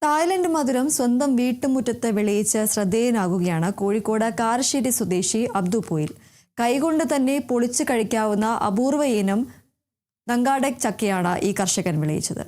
Thailand മധുരം സ്വന്തം വീട്ടുമുറ്റത്ത് വിളയിച്ച് ശ്രദ്ധേയനാകുകയാണ് കോഴിക്കോട് കാരശ്ശേരി സ്വദേശി അബ്ദു പോയിൽ. കൈകൊണ്ട് തന്നെ പൊളിച്ചു കഴിക്കാവുന്ന അപൂർവ ഇനം നങ്കാഡക് ചക്കയാണ് ഈ കർഷകൻ വിളയിച്ചത്.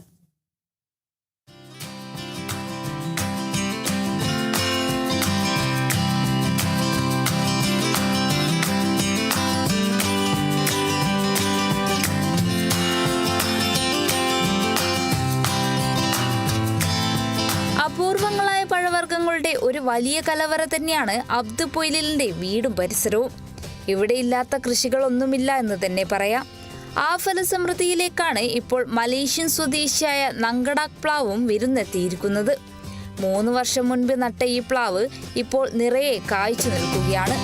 അപൂർവങ്ങളായ പഴവർഗ്ഗങ്ങളുടെ ഒരു വലിയ കലവറ തന്നെയാണ് അബ്ദു പൊയിലിന്റെ വീടും പരിസരവും. ഇവിടെ ഇല്ലാത്ത കൃഷികളൊന്നുമില്ല എന്ന് തന്നെ പറയാം. ആ ഫലസമൃദ്ധിയിലേക്കാണ് ഇപ്പോൾ മലേഷ്യൻ സ്വദേശിയായ നങ്കാഡക് പ്ലാവും വിരുന്നെത്തിയിരിക്കുന്നത്. 3 വർഷം മുൻപ് നട്ട ഈ പ്ലാവ് ഇപ്പോൾ നിറയെ കായ്ച്ചു നിൽക്കുകയാണ്.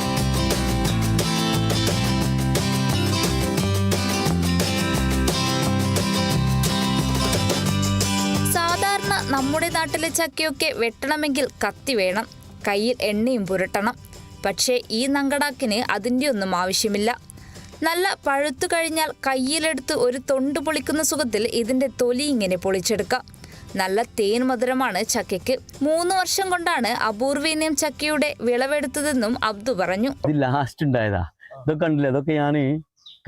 നമ്മുടെ നാട്ടിലെ ചക്കയൊക്കെ വെട്ടണമെങ്കിൽ കത്തി വേണം, കയ്യിൽ എണ്ണയും പുരട്ടണം. പക്ഷേ ഈ നങ്കാഡക്കിന് അതിൻ്റെ ഒന്നും ആവശ്യമില്ല. നല്ല പഴുത്തു കഴിഞ്ഞാൽ കയ്യിലെടുത്ത് ഒരു തൊണ്ട് പൊളിക്കുന്ന സുഖത്തിൽ ഇതിൻ്റെ തൊലി ഇങ്ങനെ പൊളിച്ചെടുക്കാം. നല്ല തേൻ മധുരമാണ് ചക്കയ്ക്ക്. 3 വർഷം കൊണ്ടാണ് അപൂർവീനം ചക്കയുടെ വിളവെടുത്തതെന്നും അബ്ദു പറഞ്ഞു. ലാസ്റ്റ് ഉണ്ടായതാ ഇതൊക്കെ കണ്ടില്ല. അതൊക്കെ ഞാൻ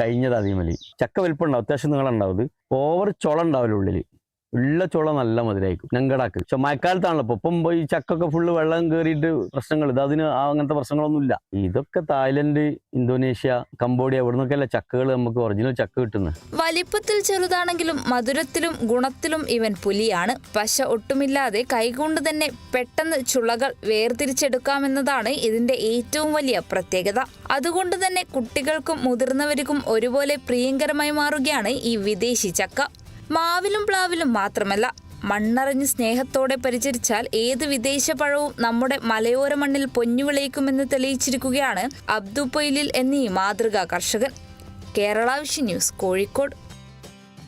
കഴിഞ്ഞത് അതേമലി ചക്ക വലിപ്പമുണ്ടാവും, അത്യാവശ്യം നീളുണ്ടാവും. ഓവർ ചുള ഉണ്ടാവില്ല, ഉള്ളില് ഉള്ള ചുള നല്ല മധുരമായിരിക്കും നങ്കാഡക്. പക്ഷെ മഴക്കാലത്താണല്ലോ ഇപ്പം ഈ ചക്കൊക്കെ ഫുള്ള് വെള്ളം കയറിയിട്ട് പ്രശ്നങ്ങൾ, അതിന് അങ്ങനത്തെ പ്രശ്നങ്ങളൊന്നുമില്ല. ഇതൊക്കെ തായ്ലൻഡ്, ഇന്തോനേഷ്യ, കംബോഡിയ ഇവിടെ നിന്നൊക്കെയല്ല ചക്കകൾ നമുക്ക് ഒറിജിനൽ ചക്ക കിട്ടുന്നത്. വലിപ്പത്തിൽ ചെറുതാണെങ്കിലും മധുരത്തിലും ഗുണത്തിലും ഇവൻ പുലിയാണ്. പശ ഒട്ടുമില്ലാതെ കൈകൊണ്ട് തന്നെ പെട്ടെന്ന് ചുളകൾ വേർതിരിച്ചെടുക്കാമെന്നതാണ് ഇതിന്റെ ഏറ്റവും വലിയ പ്രത്യേകത. അതുകൊണ്ട് തന്നെ കുട്ടികൾക്കും മുതിർന്നവർക്കും ഒരുപോലെ പ്രിയങ്കരമായി മാറുകയാണ് ഈ വിദേശി ചക്ക. മാവിലും പ്ലാവിലും മാത്രമല്ല, മണ്ണറിഞ്ഞ് സ്നേഹത്തോടെ പരിചരിച്ചാൽ ഏത് വിദേശ പഴവും നമ്മുടെ മലയോര മണ്ണിൽ പൊന്നു വിളയിക്കുമെന്ന് തെളിയിച്ചിരിക്കുകയാണ് അബ്ദു പൊയിലിൽ എന്നീ മാതൃകാ കർഷകൻ. Kerala vision news, Kozhikode.